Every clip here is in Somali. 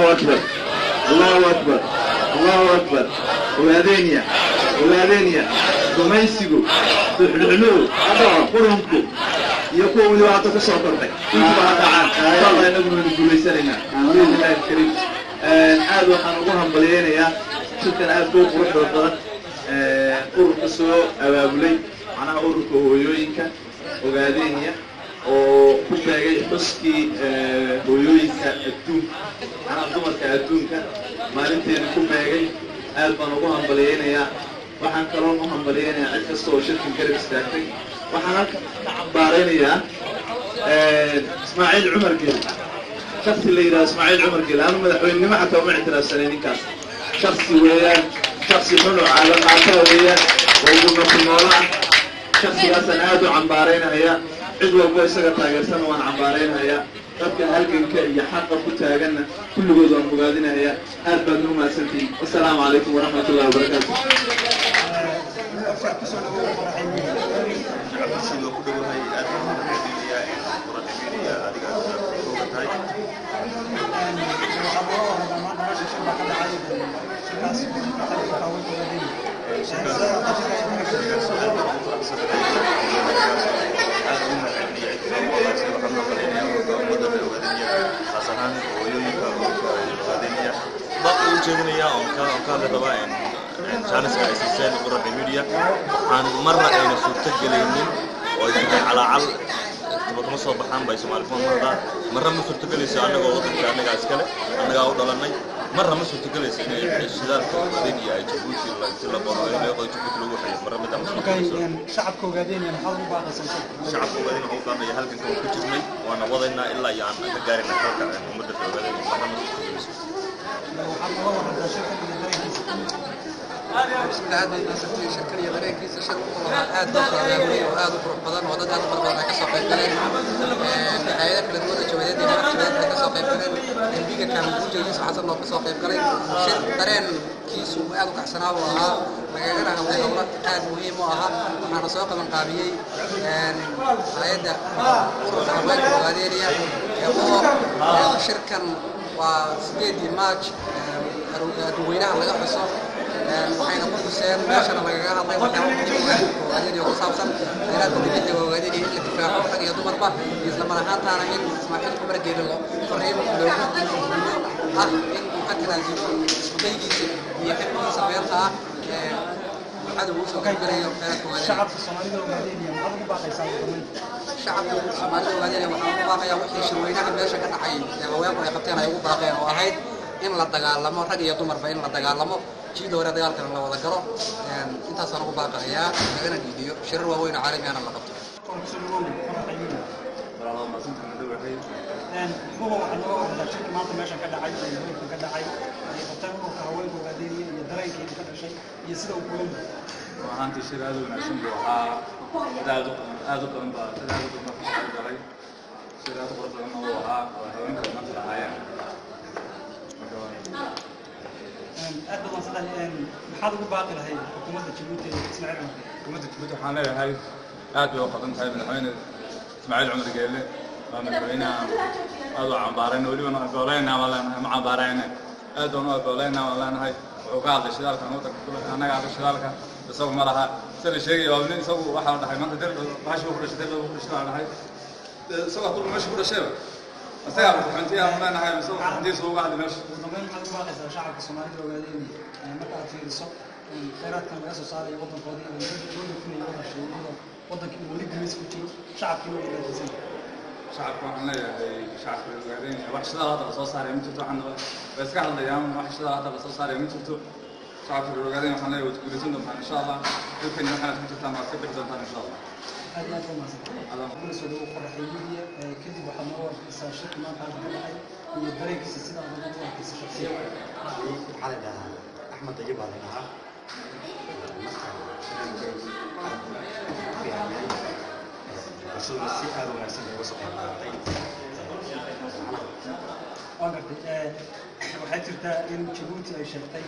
الله أكبر الله أكبر الله أكبر وهذينيا دميسيقو تحلو قرنكو يكون اللي وعطوك الصوتك والله نقول نقول يسرنا بإذن الله الكريم هذا حنقولهم بلينا شكرا أبوك روح وطلق أورك سو أبابلي أنا أورك هويوينك وقادينيا وكباقي حسكي هويوينك الدون أنا أدومك الدونك مالنتين كباقي ألبان وقوهم بلينا waxaan kaloo u hambalyeynaa cid kasta oo shirkan garab istaagtay waxaan cambaaraynayaa Ismaaciil Cumar Geel shakhsi la yiraahdo Ismaaciil Cumar Geel aanu madaxweynenimo xataa uma ictiraafsanay ninkaas shakhsi weeyaan shakhsi xunu caalam qaata weeyaan oo ku noolaa shakhsigaas aad u cambaaraynayaa cid walba isaga taageersan waan cambaaraynayaa dadka halganka iyo xaqa ku taaganna kulligood waan bogaadinayaa aad baad u mahadsantihiin assalaamu calaykum waraxmatullaahi wabarakaatuh جانس كأساسين قرر الميديا عن مرة أين سوتك جلينين ويجي على عل تبغى مصاب بحام بيسمع الفون مرة ما سوتك جليس أنا قاعد أنا قاعد أسكله أنا قاعد أدلني مرة ما سوتك جليس الشدار الدنيا يجيبوش ولا يتلا برا يلا يجيبوك لو حي مرة ما دام شعبكم قاعدين ينحضروا بعض السنين شعبكم قاعدين هو كان يهل كنتم كتجمي وأنا وضعنا إلا يعني تجاري نحرك مدة قاعدين مرة ما سوتك جليس بسم الله هذا الناس في شركة بريكيز شركة طبعا هذا دخل على وهذا فرق بدن وهذا هذا فرق بدن كسر قيمين نهاية كل دول الجوادات دي ما كسر قيمين البيجا كان موجود جالس حسب ما كسر قيمين شيء ترين كيس وهذا كحسنا وها مجانا هم دولة هذا مهم وها أنا ساق من قابية هذا فرق حوالي الجوادية هو شركة وسيدي ماتش دوينها لقى حصة waxayna ku xuseen meeshana lagaga hadlay waxyaabo ku saabsan inaad dibadda waaweyn in la difaaco rag iyo dumarba isla mar ahaantaana in Ismaaciil Cumar Geel loo fariimo loogu in uu ka tanaasulo isbeddelkiisa iyo xilkiisa beerta waxaad ugu soo qaybgalayo shacabka Soomaalida oo gaadeenaya maxaad ugu baaqaysaa shacabka Soomaalida oo gaadeenaya waxaan ugu baaqayaa wixii shirweynaha meesha ka dhacay haweenku ay qabteen ay ugu baaqeen oo ahayd in la dagaalamo rag iyo dumarba in la dagaalamo جيل ورا دجال كان الله وذكره أنت صار أبو باقر يا أنا فيديو شر وين عالمي أنا اللي قبته. هو أنا شفت ما تمشى كذا عايز كذا عايز يفتحوا كهوي وقاعدين يدري كيف كذا شيء يصيروا كلهم. وأنت شر هذا ونحسن بها هذا كلام بعد هذا كلام في شر جري شر هذا برضه إنه هو وين كمان تلاعين. أدنى مثلاً محل باقي له هي حكومة جيبوتي إسماعيل عمر حكومة جيبوتي حاليا هاي أدنى وقدمت هاي من حين إسماعيل عمر قال لي أنا بينا أضع عبارين ولي أنا بولينا ولا أنا مع عبارين أدنى بولينا ولا أنا هاي وقاعد الشدال كان وتر كل أنا قاعد الشدال كان بسوي مرة سر شيء وابنين سووا واحد هاي ما تدري ما شوف ولا شدال ولا شدال هاي سووا كل ما شوف ولا شيء أستيعب أنتي أنا هاي مسوي عندي سووا قاعد ماشي وضمن حد واقع شعب الصومالي وقاعدين مرة في الصف خيرات كان رئيس صار يوضن قاضي ويقول كل يوضن شيء وضن كل ولي جلس كتير شعب كله وقاعدين شعب كنا شعب وقاعدين واحد هذا بس صار يوم تطلع عند بس قاعد اليوم واحد هذا بس صار يوم تطلع شعب وقاعدين وحنا وتقولون إن شاء الله يمكن نحن نتطلع مع كبر زمان إن شاء الله. هذا ما أقول سؤال قرحية كذب وحنور الشركة ما بعد كذا يبريك السلسلة ولا في الشخصية. على أحمد طيب عليها. بس السيئة ولا سيئة وسط وقت waxay jirtaa in Djibouti ay sheegtay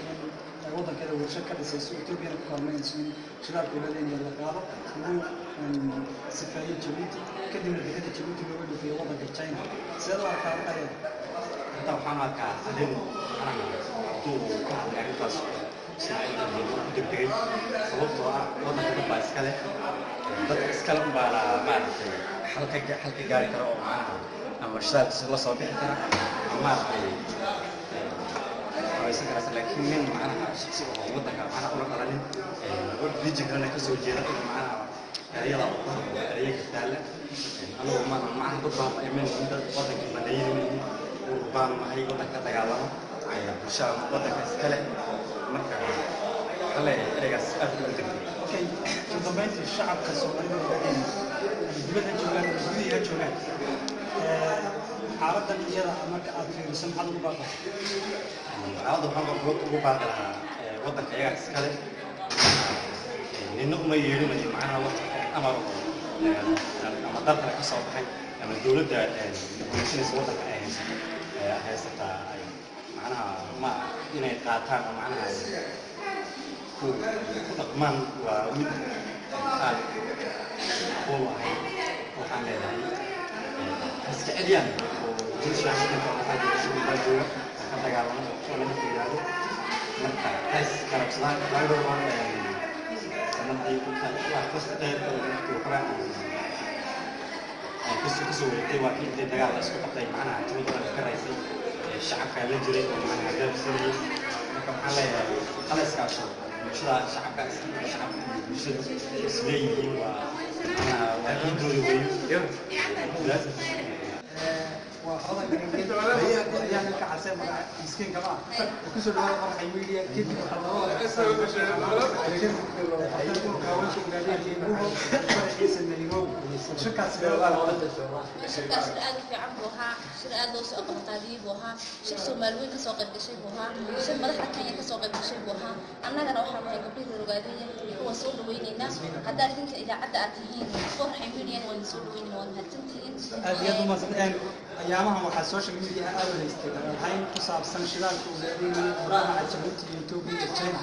in waddankeeda warshad ka dhisayso Ethiopia ku kormeynayso in shirarka waddanka la qaado inuu sifeeyo Djibouti kadibna dekada Djibouti looga dhufeeyo waddanka China sidoo kale حتى وحنا كعدين أنا دو كهذا يعني بس إسماعيل كده بتجي صوته وضع كده باسكاله ده إسكاله بقى ما حلقة جاري كده معنا أما اشتغل الله صوتي كده ما aysan karas laakiin min macnaha shaqsi oo wadanka macnaha ula qalalin bridge kana ka soo jeeda macnaha erayada erayada taala anoo macnaha dad baan ay min dad wadanka madaynayeen oo baan maxay wadanka dagaalamo bulshada wadanka iskale marka hale eraygaas aad u degdeg okay dambeyntii shacabka Soomaalida dibadda joogaan gudiga joogaan xaaladdan iyada marka aad fiiriso maxaad ugu baaqay عرض محمد ugu baaqay wadanka iyaga iskale inuu ma yeelinayo macnaha wax amar ama dalka ka soo baxay ama dawladda gumaysanaysa wadanka ay haysataa macnaha ma inay qaataan macnaha ku dhaqmaan waa mid aad u ahay waxaan leedahay iska celiyaan oo bulshada ka jooga dagaalamo oo laga fiirayo marka taas karabsadaan laga wada markii wax kasta dheer oo kala kasoo wareegtay waa kii dagaal isku qabtay macnaha jumada ka raysay shacabka la jiray oo macnaha gaabsanayay marka waxaan leeyahay qalaiskaasoo bulshada shacabka bulshada isleeyihiin waa wakiidooda weeyo وهذا يعني كعسى مسكين كمان كل شيء هذا راح يميل كيف شركة في عبوها شركة دوس أقطابي بوها شركة مالوي كسوق الدشي بوها شركة مدحة كانية كسوق الدشي بوها أنا جرا وحنا قبل الرجالية هو صور ويننا هذا أردنك إذا عدى أتهين فرح يميلين ونصور وين ونهتنتين أبيض مثلا أيامها waxaa social media aad u haystay waxay ku saabsan shidaalka uu leeyahay baraha Djibouti YouTube iyo China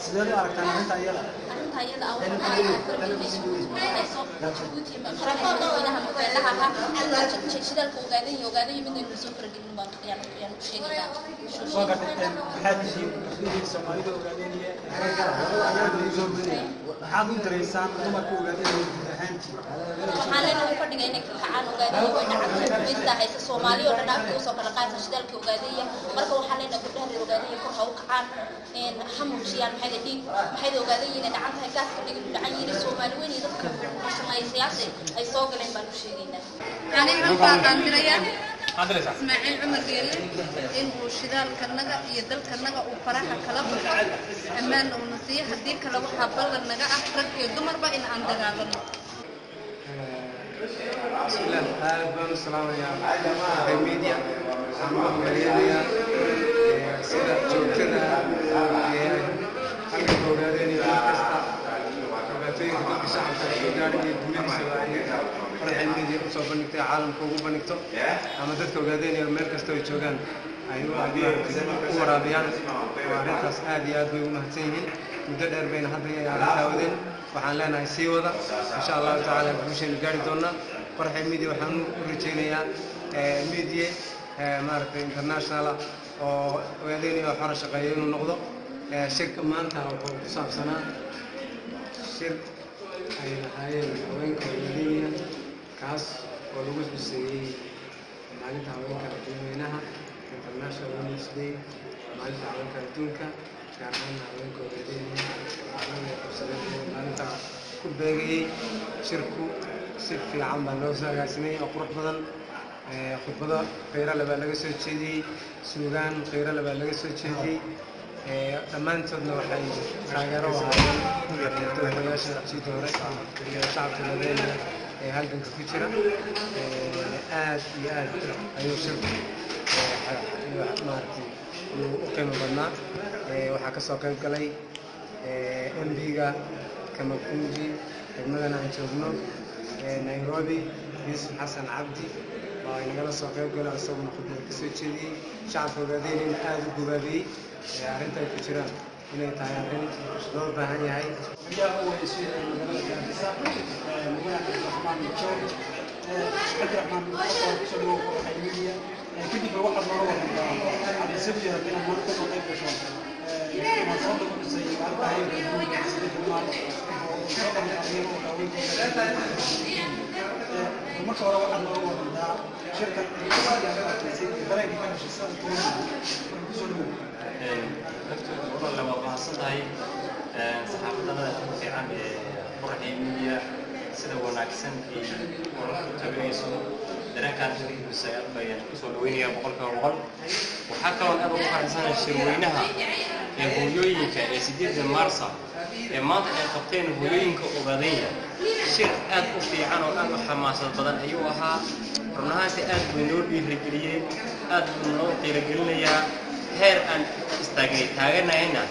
sidoo kale aragtaan inta iyada shidaalka ogaadaya mid inuu soo fargelin baan yaan u sheegayaa soo gaartay xadii Soomaalida ogaadaya ayaa soo gudbay waxaad u dareysaan dumarka ogaadaya ahaantii waxaan leenahay fadhiga inay ka kacaan ogaadaya way dhacday inta haysa Soomaaliya oo dhan afka soo kala qaata shidaalka ogaadaya marka waxaan leenahay gabdhaha ogaadaya kor ha u kacaan xamuujiyaan maxay ogaadaya inay dhacanta gaaska dhigin dhacan Soomaali weyn iyo dadka shaqaysiyaasha ay soo galeen baan u sheegaynaa aniga waxaan diraya Ismaaciil Cumar Geelle inuu shidaalka naga iyo dalka naga uu faraha kala baxo amaan uu nasiiyo hadii kala waxa ballan naga ah rag iyo dumarba in aan dagaalano بسم الله أهلا وسهلا يا جماعة الميديا أمام مليانيا سيدا جوكنا halka ogaadeen kasta dhibaatooyinka dadka shacabka soo gaadhay dunida Soomaaliya farxad media u soo bandhigtay caalamka ugu bandhigto ama dadka ogaadeen meel kasta ay joogaan ay u waraabiyaan arrintaas aad iyo aad bay u mahadsan yihiin muddo dheer bayna hadda ay taawadeen waxaan leenahay sii wada insha Allah taala bulshada gaari doona farxad media waxaan u rajaynayaa media maaragtay international oo ogaadeen xor shaqeeyo inuu noqdo shirka maanta wuxuu ku saabsanaa shir ay lahaayeen haweenka ogaadeen kaas oo lagu xuseeyay maalinta haweenka adduunweynaha International Women's Day maalinta haweenka adduunka gaar ahaan haweenka ogaadeen maalinta ku beegayay shirku si fiican baa loo soo agaasimay oo qurux badan khudbado khayr leh baa laga soo jeediyay suugaan khayr leh baa laga soo jeediyay dhammaantoodna waxay taageero u ahaayeen dadweynayaasha raqsiga hore iyo shacabka Soomaaliyeed ee halganka ku jira aad iyo aad ayuu shirku maartay u qiimo badnaa waxaa ka soo qayb galay MB-ga Kamakunji degmadan aan joogno Nairobi Yusuf Xasan Cabdi waa inagala soo qayb galay asaguna khudbad ka soo jeediyay shacabka ogaadeen in aad u gubaabiyay arrinta ay ku jiraan inay tahay arrin loo baahan yahay كده واحد مرة على سبيل هذين المرة كله طيب شو ما صدق زي ما هي marka hore waxaan loo wadaa shirka dareenka ka dhashay والله لو قاصدها صحافتنا fiican qorxay media sida wanaagsan ee wararka tabiiso dareenkan shirkiisa bayaan ku soo dhaweynaya boqolkiiba boqol waxa kale oo aad ugu faraxsanahay shirweynaha ee hooyooyinka ee 8 Maarso ee maanta ay qabteen hooyooyinka ogaadaya shir aad u fiican oo aad u xamaasad badan ayuu ahaa runaantii aad buu noo dhiirigeliyay aad buu noo dhiirigelinayaa heer aan istaagay taaganayna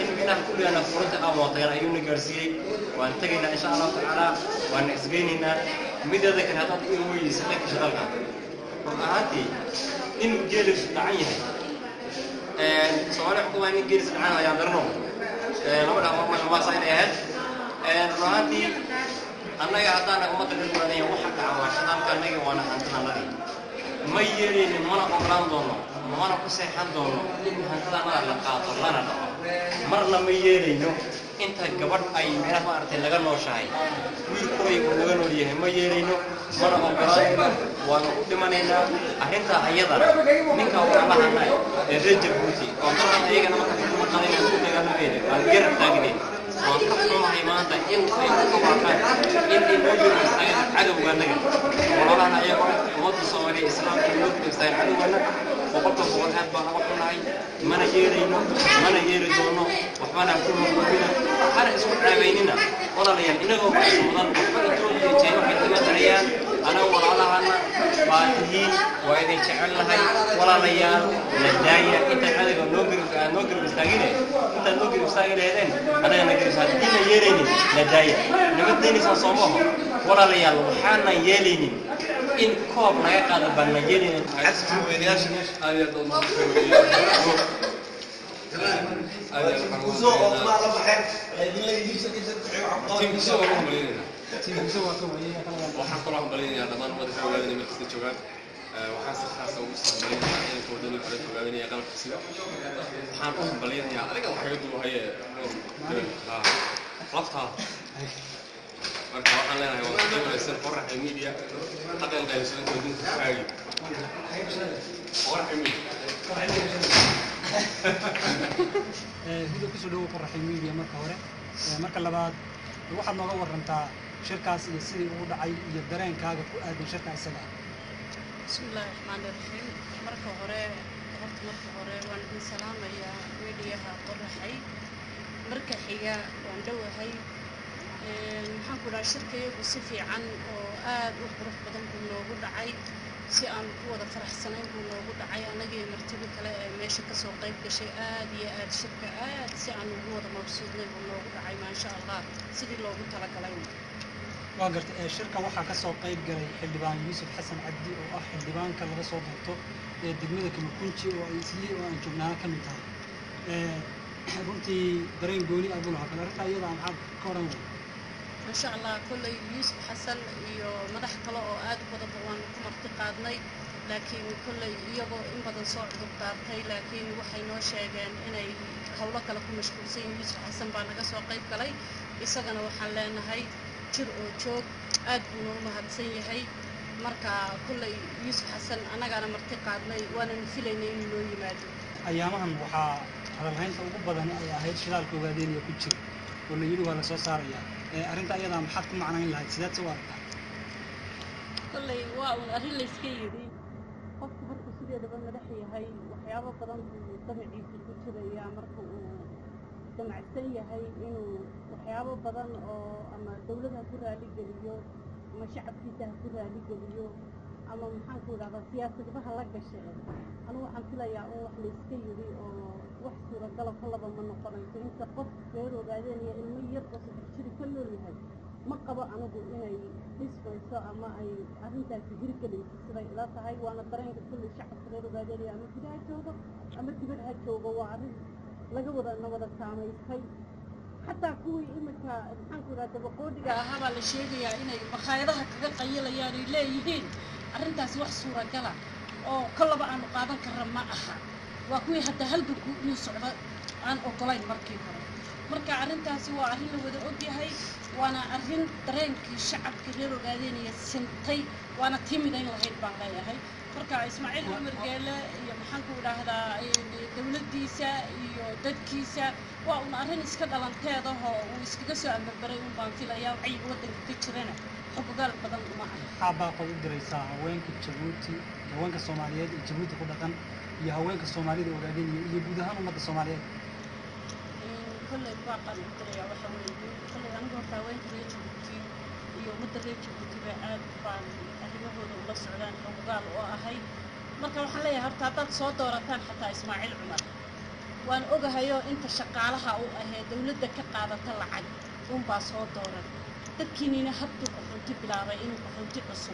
in binaha kulliina furunta aan wataan ayuu nagaarsiiyay waan tagaynaa insha Allah taala waan isgeynina midada kan hadda in weeyis la kashadalka runaantii in geelis dhacan yahay Soomaaliya xukuumadda in geelis dhacan ayaa darno laba dhaxmo ma saaynayd runaantii annaga haddana ummadda dhulmaanaya waxa ka caawashadaan anaga waana hantanadii ma yeelin mana ogolaan doono mana ku seexan doono in hantanada la qaato lana dhaco marna ma yeelayno inta gabadh ay meelaha maartay laga nooshahay wiilkooy uu laga nool yahay ma yeelayno mana ogolaan waan u dhimanaynaa arrinta ayada ninka waxa la hadlay ee reer Buuti oo dadka ayagana marka ku qadayna ku dagaalameen aan garab taagnay waan ka xumahay maanta in ay ku qabtaan in ay mooyeen cadawga naga walaalaha ayaga ummadda Soomaaliya islaamka iyo kristaan cadawgana boqolka boqol aad baan uga xunahay mana yeeri doono waxbana ku muujina har isku dhaabaynina walaalayaal inagoo mudan waxba Itoobiya jeeyo waxay timaadayaan ana walaalahana baatihiin waa idin jecel lahay walaalayaal la daaya inta cadawga noo garab istaagine inta noo garab istaageen anaga naga saadina yeeraynin la daaya nabadeenisa Soomaha walaalayaal waxaana yeelaynin in koob laga qaado baan yeelaynin xasbi weeyaash aad oo وزوق ما له بحر اللي يجيب سكة تيمسوا وهم بلينا waxaan kula hambalinayaa dhammaan madaxa ogaadinaya meel kasta joogaan waxaan si khaas ah ugu hambalinayaa in koodani kala ogaadinaya qalabka sida waxaan u hambalinayaa adiga waxa uu haye lafta marka waxaan leenahay waa wanaagsan qorraxda media hadal daysan koodinka kaagi qorraxda media هذا كسر له قرح الميديا مرة هورة مرة لبعض واحد نوع ورنتا شركة سياسية وضعي يقدرين كهذا هذه شركة السلام. بسم الله الرحمن الرحيم مرة هورة قرط مرة هورة وأنا سلام يا ميديا قرحي مرة حيا وندوه هاي نحكي على شركة وصفي عن وآد وقرح بدن كنا وضعي si aan ku wada faraxsanayn buu noogu dhacay anagii martibi kale ee meesha ka soo qayb gashay aad iyo aad shirka aad si aan ugu wada mabsuudnay buu noogu dhacay maasha Allah sidii loogu talagalay waa gartay shirka waxaa ka soo qayb galay xildhibaan Yuusuf Xasan Cabdi oo ah xildhibaanka laga soo doorto ee degmada Kamakunji oo ay sii oo aan joognaa ka mid tahay runtii dareen gooni ah buu lahaa arrinta iyada aan cad ka oran إن شاء الله كل يوسف حسن مدح طلع وآد بدأ طوان كمرت قادني لكن كل يجو إن بدأ صعد بطارتي لكن وحينو شاجن إن هؤلاء كلكم مشكورين يوسف حسن بعنا قصوا قيب كلي يسجنا وحلنا هاي تر وشوك آد بنو مهتسين هاي مركا كل يوسف حسن أنا قانا مرت قادني وأنا نفيلني إنه يمادي أيامهم وحا على الحين توقف بدنا هاي شغال كوجادين يكتشف ولا يلو ولا صار يعني أرنت أيضا محط معنا إلا سيدات سوارك. والله واو أرين لسكيدي قف برضو سيدي دبنا رحية هاي وحيابا بدن سمعي في الكتشر يا مركو سمع السية هاي إنه وحيابا بدن أما دولتها كلها لجليو أما شعب فيها كلها لجليو أما محنكو على سياسة بها لك الشيء أنا وحن كلا يا أوح لسكيدي وحصورة قلب خلبا من نقرن فإنت قف غير وبعدين يا الميت وصف الشري كله لهاي ما قبأ أنا أقول إني اسمه ساء ما أي أنت تجري كله تسرع لا تهاي وأنا برينك كل الشعب غير وبعدين يا أما كده هالشوبة أما كده هالشوبة وعارف لقوا ده نوضة سامي هاي حتى كوي إمك الحنكو ده تبقودي هذا الشيء يا إني مخايرها كذا قيلة يعني ليه أرنت أسوح صورة كلا oo kollaba aanu qaadan karra ma aha waa kuwii hadda halganku inuu socdo aan ogolayn markii hore marka arrintaasi waa arrin la wada ogyahay waana arrin dareenkii shacabka reer Ogaadeenaya sintay waana timidayn lahayd baan leeyahay marka Ismaaciil Cumar Geele iyo maxaan ku idhaahdaa dawladdiisa iyo dadkiisa waa un arrin iska dhalanteeda oo uu iskaga soo ambabaray un baan filayaa wacyiga waddanka ka jirana xoggaal badan uma aha xabaaqo u diraysaa haweenka Jabuuti haweenka Soomaaliyeed ee Jabuuti ku dhaqan iyo haweenka Soomaalida Ogaadeenaya iyo guud ahaan ummadda Soomaaliyeed كل باقة الدنيا وحوي كل أنا قلت وين تري جبتي يوم تري جبتي بعد بان أهله هو الله سعدان وقال وأهي مركب حلية هرت هذا صوت دورتان حتى إسماعيل عمر وأنا أجا يو أنت شقالها أو أهي دولة كقاعدة طلعت بصوت دورت تكينينا حتى كفنتي بلا رأيين كفنتي قصو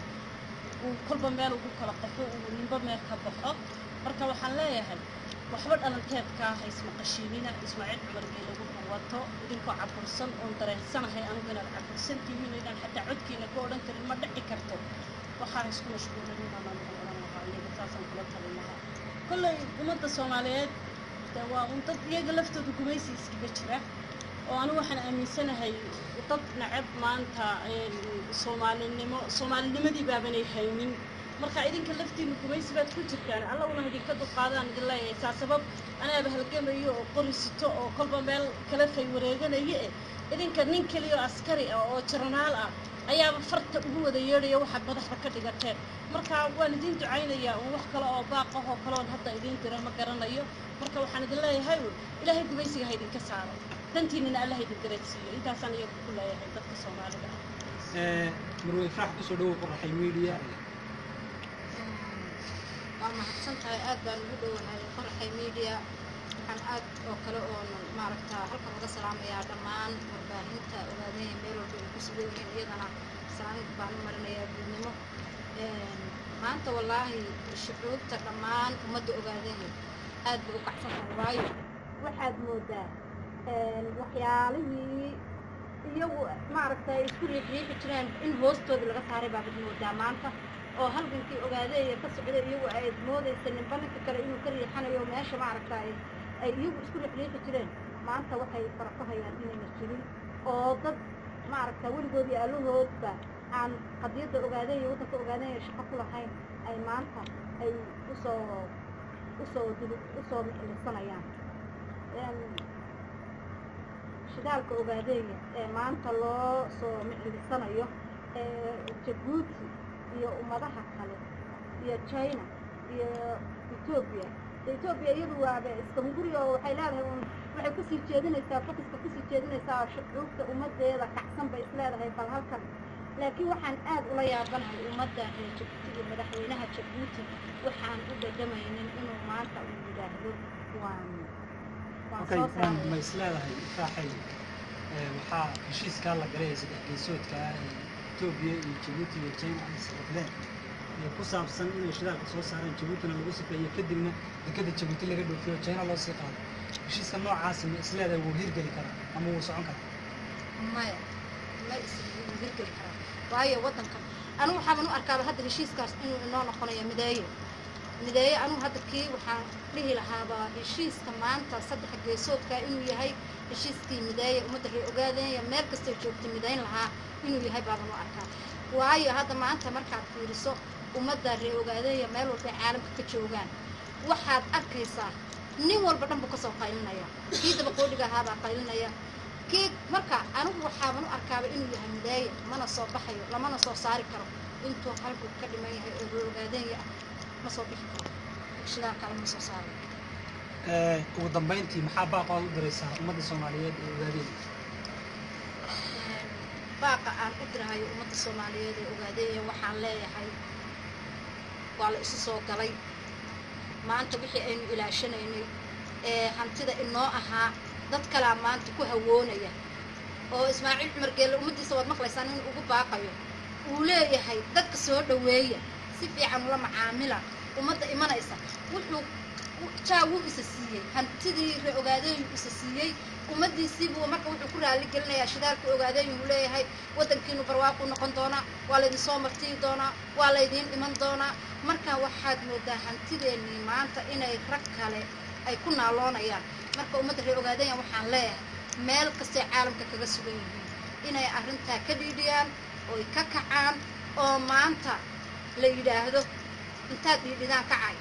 وكل بمال وكل قفو ونبى بمال كبحر مركب حلية هاي وحبر أنا تابكا هاي اسمه قشيمينا إسماعيل عمر جيل وقوته إذنكو عبرسن أنتره سنة هاي أنقنا العبرسن تيمين إذا حتى عدكي نقول أنت المدة إكرته وخارج كل شغل لنا ما نقول لها اللي بتاسم كلها لها كل أمد الصوماليات توا أنت يجلفت دكوميسي سكبتشرة وأنا وحنا أمين سنة هاي وطب نعب ما أنت الصومال دي بابني هايمين marka idinka laftiina kumaysi baad ku jirtaan alla una hadii ka duqaadaan dilaay sabab ana bahalgamayo oo qorisito oo kolba meel kala fay wareeganayo idinka nin kaliya askari oo jarnaal ah ayaa farta ugu wada yeeray waxa madaxda ka dhigateen marka waan idin ducaynayaa wax kale oo baaqo oo kale oo hadda idin dira ma garanayo marka waxaan idin leeyahay ilaahay gumaysiga ha idinka saaro dantiina Allah idin gareesiyo intaas aan iyagu ku leeyahay dadka Soomaalida marway farax ku soo dhaw qorxay media ما حسنت هاي أد بالمدة وهاي فرحة ميديا كان أد وكله ما عرفتها هل كان هذا سلام يا دمان مرباهنت وهذه ميرو بيكسبوا من يدنا سلام بعمرنا يا بنيمو ما أنت والله الشعوب تكمان ومد وهذه أد وكحسن الرأي واحد مودة وحيالي يو ما عرفتها يكون يجري ترند إن هوستو بالغ صاري بعد مودة ما أنت oo halgankii Ogaadeenaya ka socday iyagu ay moodaysan banka kale inuu ka riixanayo meesha ma aragtay ay iyagu isku riixi jireen maanta waxay farqahayaan inay jirin oo dad ma aragtay waligood iyo alahoodba aan qadiyada Ogaadeenaya waddanka Ogaadeenaya shaqo ku lahayn ay maanta ay usoo miclisanayaan shidaalka Ogaadeenaya ee maanta loo soo miclisanayo Jabuuti iyo ummadaha kale iyo China iyo Ethiopia iyadu waa Istanbul oo waxay leedahay waxay ku sii jeedinaysaa focuska ku sii jeedinaysaa shucuubta ummadeeda kacsan bay isleedahay bal halkan laakiin waxaan aad ula yaabanahay ummadda Jabuuti iyo madaxweynaha Jabuuti waxaan u dhadhamaynin inuu maanta uu yiraahdo waan soo saaray ma isleedahay faaxay waxa heshiiska la galay saddex geesoodka Ethiopia iyo Djibouti iyo China ay saxdeen iyo ku saabsan in shidaalka soo saaraan Djibouti lagu sifeeyo kadibna dekada Djibouti laga dhoofiyo China loo sii qaado heshiiska noocaas ma isleedahay wuu hirgeli karaa ama wuu socon karaa ma hirgeli karaa waayo waddanka anu waxaan u arkaa hadda heshiiskaas inuu inoo noqonayo mideeyo anu hadda kii waxaan dhihi lahaaba heshiiska maanta saddex geesoodka inuu yahay heshiiskii mideeyo ummadda reer Ogaadeenaya meel kasta joogtay mideyn lahaa inuu yahay baaban u arkaa waayo hadda maanta markaad fiiriso ummadda reer Ogaadeenaya meel walba caalamka ka joogaan waxaad arkaysaa nin walba dhanba ka soo qaylinaya kii daba qoodiga ahaa baa qaylinaya kii marka anigu waxaan u arkaaba inuu yahay mideeyo mana soo baxayo lamana soo saari karo intuu qalbigu ka dhiman yahay oo reer Ogaadeenaya ma soo bixi karo shidaalka lama soo saaro ugu dambeyntii maxaa baaqo u diraysaa ummadda Soomaaliyeed ee Ogaadeenaya باقة عن أدرها يوم الصومالية الأوغادية وحال ليحي وعلى إسسو قلي ما أنت بحي أنو إلى شنيني هانتida إنو أها dad kala maanta ku hawoonaya oo Ismaaciil Cumar Geele umadiisa wad maqlaysaan in ugu baaqayo uu leeyahay dadka soo dhaweeya si fiican ula macaamila umada imanaysa wuxuu jaawu isa siiyey hantidii ogaadeen isa siiyey ummadiisiibu marka wuxuu ku raali gelinayaa shidaalka ogaadeen uu leeyahay wadankiinu barwaaqo noqon doona waa la idin soo martii doona waa la idin iman doona marka waxaad moodaa hantideennii maanta inay rag kale ay ku naaloonayaan marka ummadda reer ogaadeen waxaan leeyahay meel kastay caalamka kaga sugan yihiin inay arrintaa ka dhiidhiyaan oo ka kacaan oo maanta la yidhaahdo intaad dhiidhidaan kacay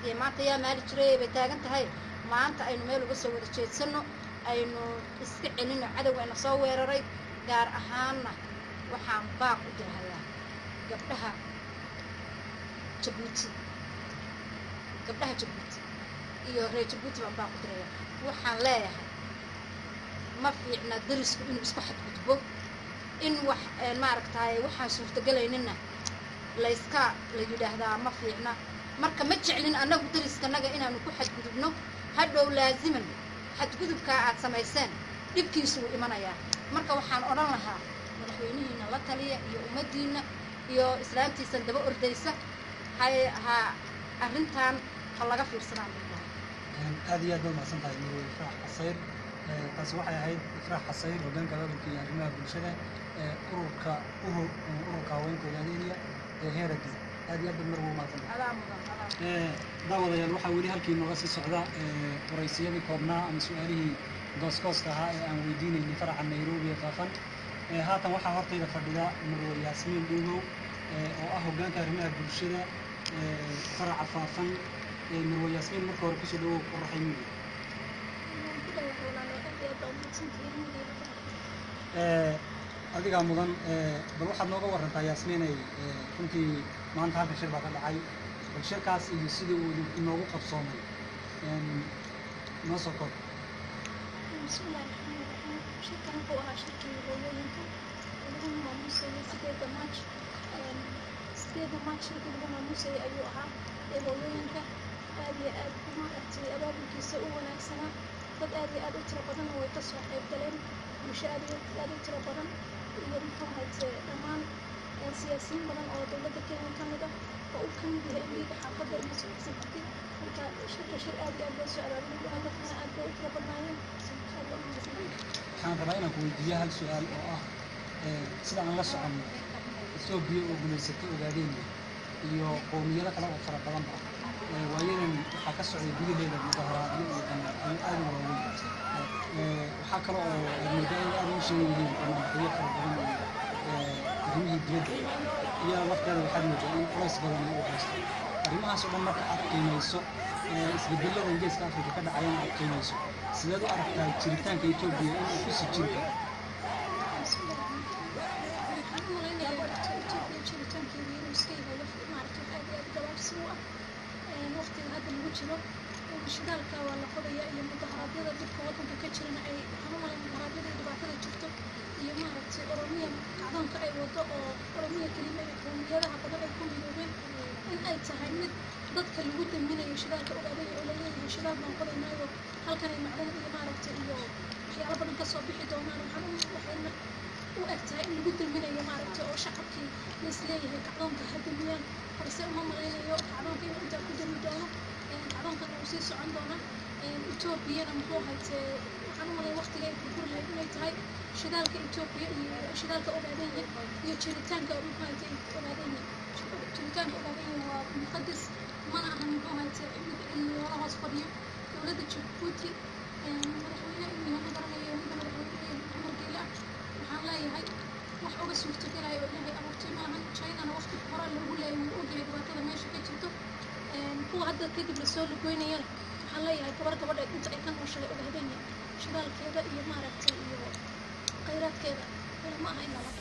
iyo maanta yaa maali jiray bay taagan tahay maanta aynu meel uga soo wada jeedsano aynu iska celino cadowgayna soo weeraray gaar ahaanna waxaan baaq u dirahayaa gabdhaha jabuuti iyo reer jabuuti baan baaq u diraya waxaan leeyahay ma fiicna darisku inuu isku xadgudbo in wax maaragtaay waxaan suurtagalaynina la yidhaahdaa ma fiicna marka ma jeclin annagu dariskanaga inaanu ku xadgudubno hadhow laaziman xadgudubkaa aad samayseen dhibkiisu wuu imanayaa marka waxaan odhan lahaa madaxweynihiina la taliya iyo ummaddiina iyo islaamtiisan daba ordaysa ha arrintan ha laga fiirsadaan aad iyo aad baad mahadsan tahay marwe ifraax xasayr taasi waxay ahayd ifraax xasayr hoggaanka gobolka iyo arrimaha bulshada ururka haweenka ogaadeenaya ee heeragga aad iyo aad baad marwe u mahadsan daawadayaal waxaa weli halkii nooga sii socda waraysiyadii koobnaa ama su-aalihii gooskooska ahaa ee aan weydiinaynay faraxa nairobi ee faafan haatan waxaa hortayda fadhida marwe yaasmiin dhuugow oo ah hoggaanka arrimaha bulshada faraca faafan marwe yaasmiin marka hore kusoo dhawow qoraxay midig adigaa mudan bal waxaad nooga warantaa yaasmiinay runtii maanta halka shir baa ka dhacay bal shirkaas iyo sidii uu inoogu qabsoomay noo soo kor bismillahi raxmaani raxiim shirkan wuxuu ahaa shirkii hooyooyinka lagu maamuusayay sideeda maaj shirkii lagu maamuusayay ayuu ahaa ee hooyooyinka aad iyo aad maaragtay abaabulkiisa u wanaagsanaa dad aad iyo aad u tiro badanna way ka soo qayb galeen bulsho aad iyo aad u tiro badan iyo muxuu ahayte dhammaan siyaasiyiin badan oo dowladda kenya ka mid ah oo uu ka mid yahay liiga xaafadda iyo socodsan kartid marka shir aad iyo aad loo soo abaabulay dadkana aad bay u tiro badnaayeen waxaan rabaa inaan ku weydiiyo hal su-aal oo ah sida aan la soconno Itoobiya oo guulaysatay ogaadeenaya iyo qowmiyado kale oo fara badanba waayadan waxaa ka socday gudaheeda mudaharaadyo iyo danaacyo aad u waaweyn waxaa kale oo moodaa in aad u sheegan yihiin danaacyo fara badan iyo arrimihii dibadda iyo lafteeda waxaad moodaa in culays badan u haysto arrimahaas oo dhan marka aad qiimayso isbeddellada geeska afrika ka dhacayana aad qiimayso sideed u aragtaa jiritaanka Itoobiya in uu ku sii jiri karo waqtiga hadda lagu jiro shidaalka waa la qodayaa iyo mudaharaadyada dadka waddanka ka jirana ay waxaan u malay mudaharaadyada iyo dhibaatada jirto iyo maaragtay oromiya kacdoonka ay wado oo oromiya kelima iyo qowmiyadaha badan ay ku midoobeen in ay tahay mid dadka lagu daminayo shidaalka ogaadaya oo laleeyahay shidaal baan qodaynaayo halkan ay macdan iyo maaragtay iyo waxyaalo badan ka soo bixi doonaan waxayna u eg tahay in lagu daminayo maaragtay oo shacabkii laisleeyahay kacdoonka ha damiyaan balse uma malaynayo kacdoonka inuu intaa ku dami doono kacdoonkan uu sii socon doona Itoobiyana muxuu haytee waxaan u malay waqtiga ay burburi lahayd inay tahay shidaalka Itoobiya iyo shidaalka ogaadaya iyo jiritaanka muxuu haytee ogaadaya jiritaanka ogaadaya waa muqadas mana ahan muxuu haytee in loola hoos fadhiyo dowladda Jabuuti madaxweyne inuu ma garanayo ninka madaxweyne Umar Geela waxaan leeyahay wax uga suurtagalayo oo ilaahay abuurtay maahan China-na waqti hore lagu leeyahay wuu ogyahay dhibaatada meesha ka jirto kuwa hadda kadib lasoo lugoynayana waxaan leeyahay gabadha inta ay ka nooshahay ogaadanya shidaalkeeda iyo maaragtay iyo khayraadkeeda ma aha in lala